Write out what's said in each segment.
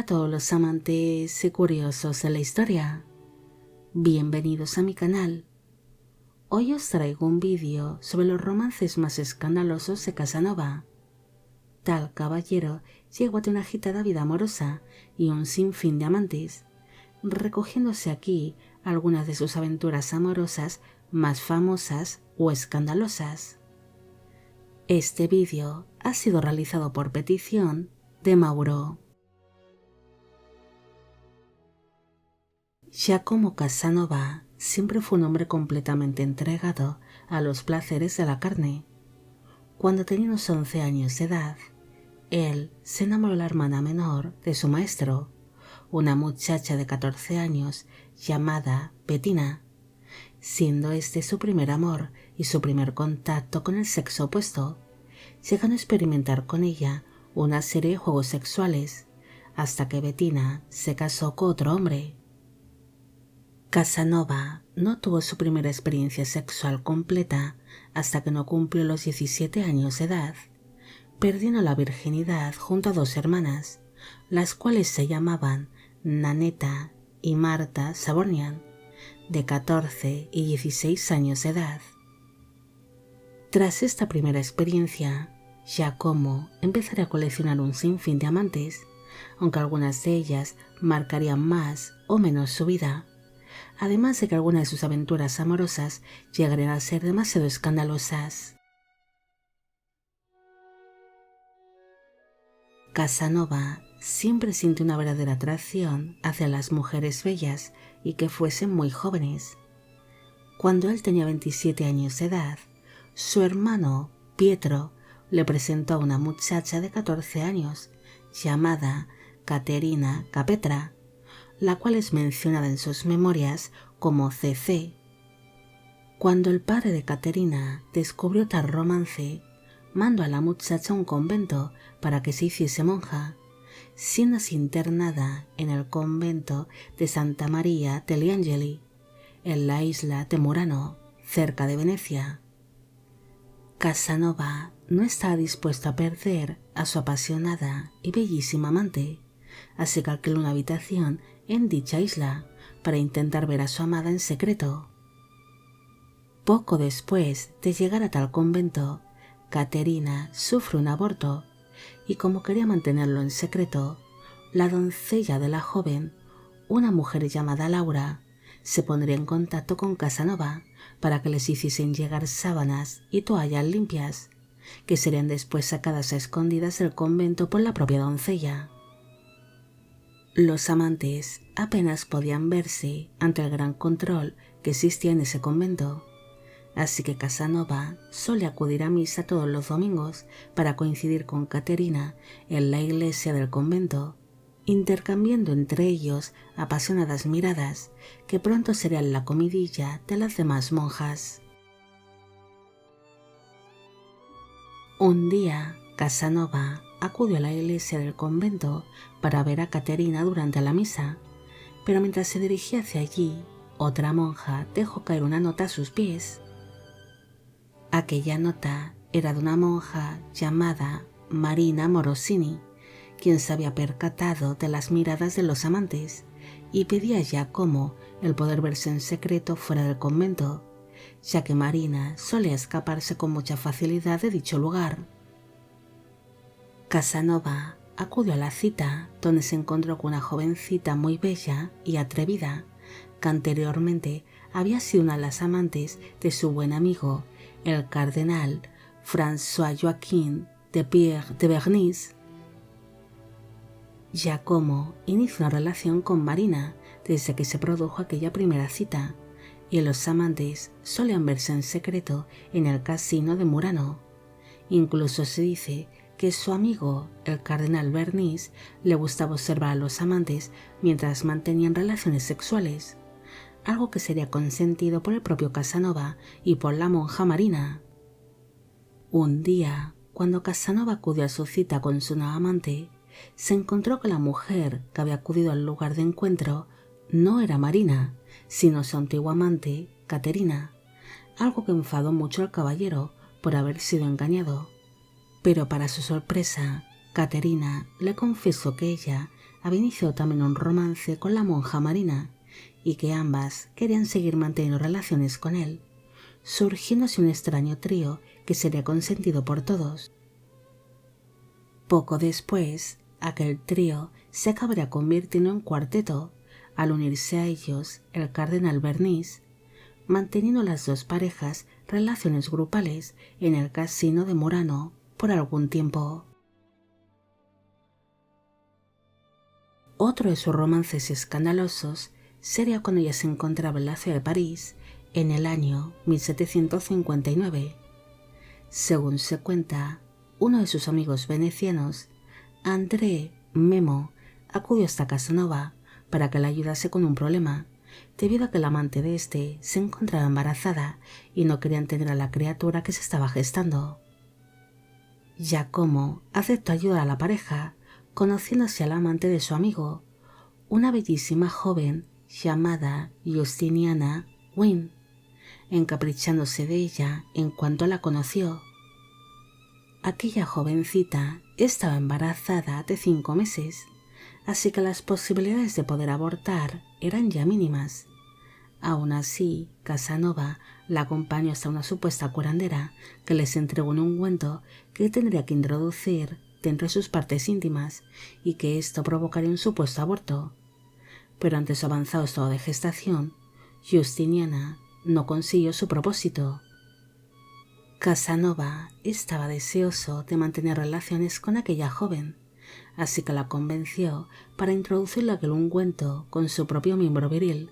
Hola a todos los amantes y curiosos de la historia. Bienvenidos a mi canal. Hoy os traigo un vídeo sobre los romances más escandalosos de Casanova. Tal caballero llegó a tener una agitada vida amorosa y un sinfín de amantes, recogiéndose aquí algunas de sus aventuras amorosas más famosas o escandalosas. Este vídeo ha sido realizado por petición de Mauro. Giacomo Casanova siempre fue un hombre completamente entregado a los placeres de la carne. Cuando tenía unos 11 años de edad, él se enamoró de la hermana menor de su maestro, una muchacha de 14 años llamada Bettina, siendo este su primer amor y su primer contacto con el sexo opuesto, llegando a experimentar con ella una serie de juegos sexuales, hasta que Bettina se casó con otro hombre. Casanova no tuvo su primera experiencia sexual completa hasta que no cumplió los 17 años de edad, perdiendo la virginidad junto a dos hermanas, las cuales se llamaban Nanetta y Marta Savorgnan, de 14 y 16 años de edad. Tras esta primera experiencia, Giacomo empezaría a coleccionar un sinfín de amantes, aunque algunas de ellas marcarían más o menos su vida, además de que algunas de sus aventuras amorosas llegarían a ser demasiado escandalosas. Casanova siempre sintió una verdadera atracción hacia las mujeres bellas y que fuesen muy jóvenes. Cuando él tenía 27 años de edad, su hermano Pietro le presentó a una muchacha de 14 años llamada Caterina Capetra, la cual es mencionada en sus memorias como CC. Cuando el padre de Caterina descubrió tal romance, mandó a la muchacha a un convento para que se hiciese monja, siendo así internada en el convento de Santa María degli Angeli, en la isla de Murano, cerca de Venecia. Casanova no estaba dispuesto a perder a su apasionada y bellísima amante, así que alquiló una habitación en dicha isla para intentar ver a su amada en secreto. Poco después de llegar a tal convento, Caterina sufre un aborto y, como quería mantenerlo en secreto, la doncella de la joven, una mujer llamada Laura, se pondría en contacto con Casanova para que les hiciesen llegar sábanas y toallas limpias, que serían después sacadas a escondidas del convento por la propia doncella. Los amantes apenas podían verse ante el gran control que existía en ese convento, así que Casanova solía acudir a misa todos los domingos para coincidir con Caterina en la iglesia del convento, intercambiando entre ellos apasionadas miradas que pronto serían la comidilla de las demás monjas. Un día, Casanova acudió a la iglesia del convento para ver a Caterina durante la misa, pero mientras se dirigía hacia allí, otra monja dejó caer una nota a sus pies. Aquella nota era de una monja llamada Marina Morosini, quien se había percatado de las miradas de los amantes y pedía a Giacomo el poder verse en secreto fuera del convento, ya que Marina solía escaparse con mucha facilidad de dicho lugar. Casanova acudió a la cita, donde se encontró con una jovencita muy bella y atrevida, que anteriormente había sido una de las amantes de su buen amigo, el cardenal François-Joachim de Pierre de Bernis. Giacomo inició una relación con Marina desde que se produjo aquella primera cita, y los amantes solían verse en secreto en el casino de Murano. Incluso se dice que su amigo, el cardenal Bernis, le gustaba observar a los amantes mientras mantenían relaciones sexuales, algo que sería consentido por el propio Casanova y por la monja Marina. Un día, cuando Casanova acudió a su cita con su nueva amante, se encontró que la mujer que había acudido al lugar de encuentro no era Marina, sino su antigua amante, Caterina, algo que enfadó mucho al caballero por haber sido engañado. Pero para su sorpresa, Caterina le confesó que ella había iniciado también un romance con la monja Marina y que ambas querían seguir manteniendo relaciones con él, surgiendo así un extraño trío que sería consentido por todos. Poco después, aquel trío se acabaría convirtiendo en cuarteto al unirse a ellos el cardenal Bernice, manteniendo las dos parejas relaciones grupales en el casino de Murano por algún tiempo. Otro de sus romances escandalosos sería cuando ella se encontraba en la ciudad de París en el año 1759. Según se cuenta, uno de sus amigos venecianos, André Memo, acudió hasta Casanova para que le ayudase con un problema, debido a que la amante de este se encontraba embarazada y no querían tener a la criatura que se estaba gestando. Giacomo aceptó ayudar a la pareja, conociéndose al amante de su amigo, una bellísima joven llamada Justiniana Wynne, encaprichándose de ella en cuanto la conoció. Aquella jovencita estaba embarazada de 5 meses, así que las posibilidades de poder abortar eran ya mínimas. Aún así, Casanova la acompañó hasta una supuesta curandera que les entregó un ungüento que tendría que introducir dentro de sus partes íntimas y que esto provocaría un supuesto aborto. Pero ante su avanzado estado de gestación, Justiniana no consiguió su propósito. Casanova estaba deseoso de mantener relaciones con aquella joven, así que la convenció para introducirle aquel ungüento con su propio miembro viril.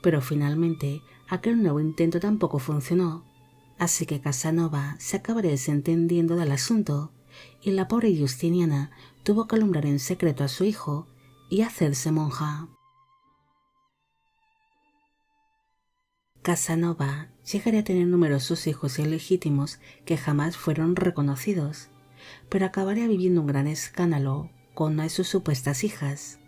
Pero finalmente aquel nuevo intento tampoco funcionó, así que Casanova se acabaría desentendiendo del asunto y la pobre Justiniana tuvo que alumbrar en secreto a su hijo y hacerse monja. Casanova llegaría a tener numerosos hijos ilegítimos que jamás fueron reconocidos, pero acabaría viviendo un gran escándalo con una de sus supuestas hijas.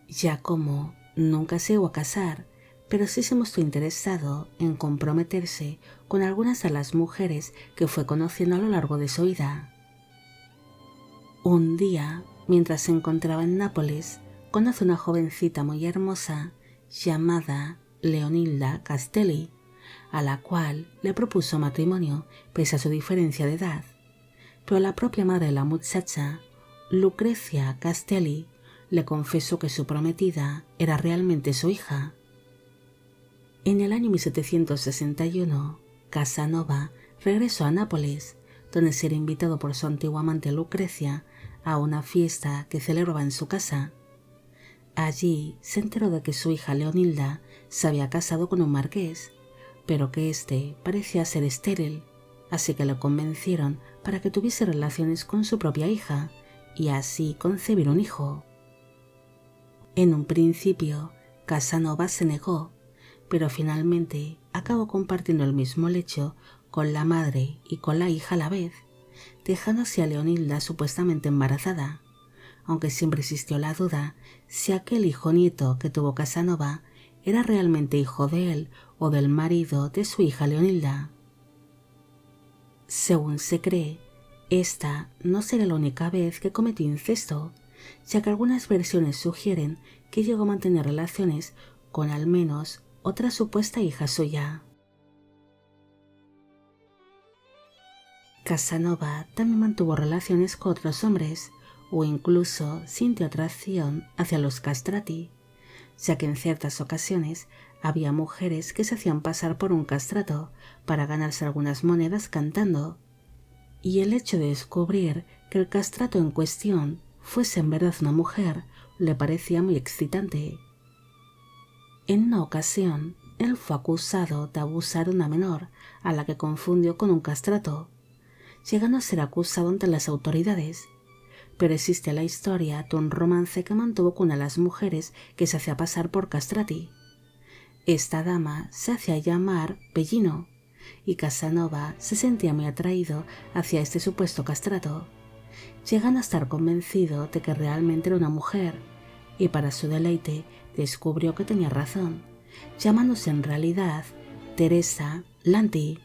Giacomo nunca se llegó a casar, pero sí se mostró interesado en comprometerse con algunas de las mujeres que fue conociendo a lo largo de su vida. Un día, mientras se encontraba en Nápoles, conoce a una jovencita muy hermosa llamada Leonilda Castelli, a la cual le propuso matrimonio pese a su diferencia de edad, pero la propia madre de la muchacha, Lucrecia Castelli, le confesó que su prometida era realmente su hija. En el año 1761, Casanova regresó a Nápoles, donde sería invitado por su antigua amante Lucrecia a una fiesta que celebraba en su casa. Allí se enteró de que su hija Leonilda se había casado con un marqués, pero que éste parecía ser estéril, así que lo convencieron para que tuviese relaciones con su propia hija y así concebir un hijo. En un principio, Casanova se negó, pero finalmente acabó compartiendo el mismo lecho con la madre y con la hija a la vez, dejando así a Leonilda supuestamente embarazada, aunque siempre existió la duda si aquel hijo nieto que tuvo Casanova era realmente hijo de él o del marido de su hija Leonilda. Según se cree, esta no será la única vez que cometió incesto, ya que algunas versiones sugieren que llegó a mantener relaciones con al menos otra supuesta hija suya. Casanova también mantuvo relaciones con otros hombres, o incluso sintió atracción hacia los castrati, ya que en ciertas ocasiones había mujeres que se hacían pasar por un castrato para ganarse algunas monedas cantando, y el hecho de descubrir que el castrato en cuestión fuese en verdad una mujer le parecía muy excitante. En una ocasión, él fue acusado de abusar de una menor a la que confundió con un castrato, llegando a ser acusado ante las autoridades, pero existe la historia de un romance que mantuvo con una de las mujeres que se hacía pasar por castrati. Esta dama se hacía llamar Bellino, y Casanova se sentía muy atraído hacia este supuesto castrato, llegando a estar convencido de que realmente era una mujer, y para su deleite descubrió que tenía razón, llamándose en realidad Teresa Lanti.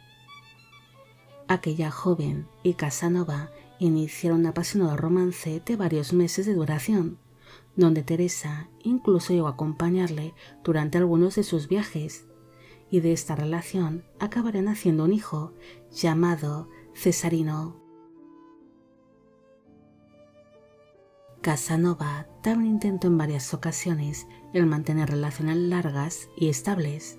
Aquella joven y Casanova iniciaron un apasionado romance de varios meses de duración, donde Teresa incluso llegó a acompañarle durante algunos de sus viajes, y de esta relación acabaría naciendo un hijo llamado Cesarino. Casanova también intentó en varias ocasiones el mantener relaciones largas y estables.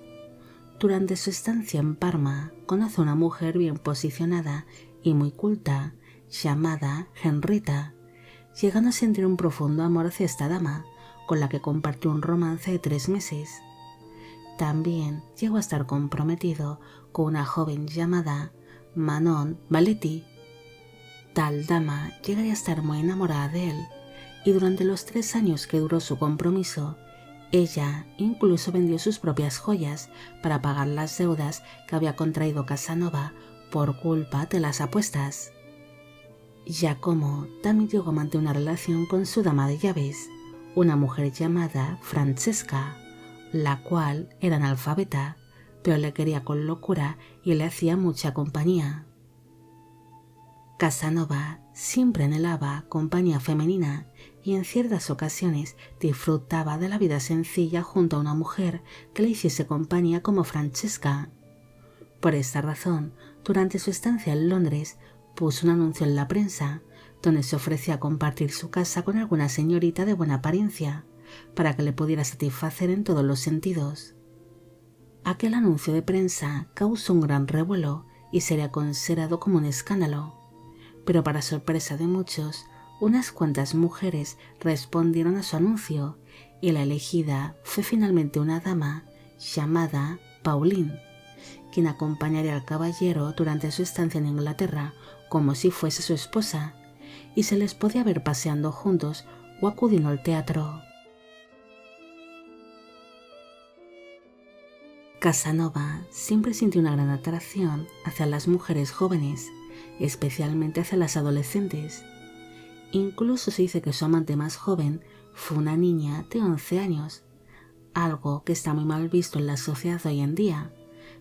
Durante su estancia en Parma conoce a una mujer bien posicionada y muy culta llamada Henrietta, llegando a sentir un profundo amor hacia esta dama, con la que compartió un romance de 3 meses. También llegó a estar comprometido con una joven llamada Manon Valetti. Tal dama llegaría a estar muy enamorada de él, y durante los 3 años que duró su compromiso, ella incluso vendió sus propias joyas para pagar las deudas que había contraído Casanova por culpa de las apuestas. Giacomo también llegó a mantener una relación con su dama de llaves, una mujer llamada Francesca, la cual era analfabeta, pero le quería con locura y le hacía mucha compañía. Casanova siempre anhelaba compañía femenina y en ciertas ocasiones disfrutaba de la vida sencilla junto a una mujer que le hiciese compañía como Francesca. Por esta razón, durante su estancia en Londres, puso un anuncio en la prensa donde se ofrecía a compartir su casa con alguna señorita de buena apariencia para que le pudiera satisfacer en todos los sentidos. Aquel anuncio de prensa causó un gran revuelo y sería considerado como un escándalo, pero para sorpresa de muchos, unas cuantas mujeres respondieron a su anuncio y la elegida fue finalmente una dama llamada Pauline, quien acompañaría al caballero durante su estancia en Inglaterra como si fuese su esposa, y se les podía ver paseando juntos o acudiendo al teatro. Casanova siempre sintió una gran atracción hacia las mujeres jóvenes, especialmente hacia las adolescentes. Incluso se dice que su amante más joven fue una niña de 11 años, algo que está muy mal visto en la sociedad hoy en día,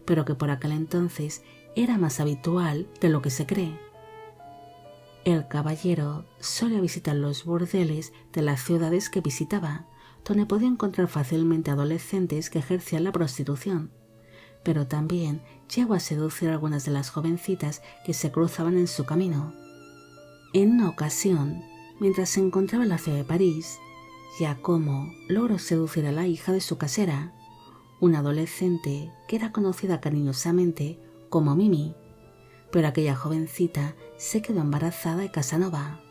pero que por aquel entonces era más habitual de lo que se cree. El caballero solía visitar los burdeles de las ciudades que visitaba, donde podía encontrar fácilmente adolescentes que ejercían la prostitución, pero también llegó a seducir a algunas de las jovencitas que se cruzaban en su camino. En una ocasión, mientras se encontraba en la ciudad de París, Giacomo logró seducir a la hija de su casera, una adolescente que era conocida cariñosamente como Mimi, pero aquella jovencita se quedó embarazada de Casanova.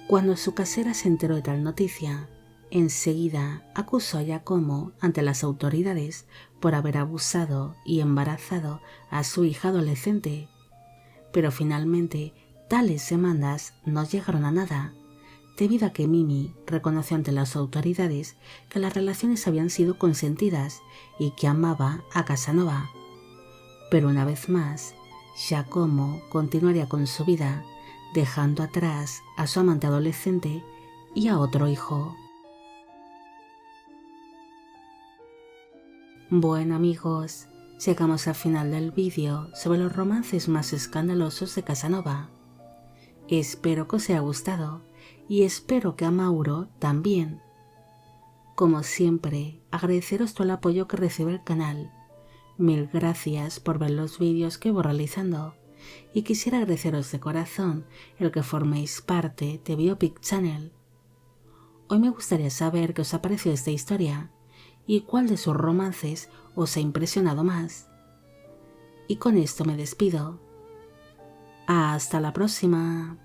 Cuando su casera se enteró de tal noticia, enseguida acusó a Giacomo ante las autoridades por haber abusado y embarazado a su hija adolescente, pero finalmente tales demandas no llegaron a nada, debido a que Mimi reconoció ante las autoridades que las relaciones habían sido consentidas y que amaba a Casanova. Pero una vez más, Giacomo continuaría con su vida, dejando atrás a su amante adolescente y a otro hijo. Bueno amigos, llegamos al final del vídeo sobre los romances más escandalosos de Casanova. Espero que os haya gustado y espero que a Mauro también. Como siempre, agradeceros todo el apoyo que recibe el canal. Mil gracias por ver los vídeos que voy realizando y quisiera agradeceros de corazón el que forméis parte de Biopic Channel. Hoy me gustaría saber qué os ha parecido esta historia y cuál de sus romances os ha impresionado más. Y con esto me despido. Hasta la próxima.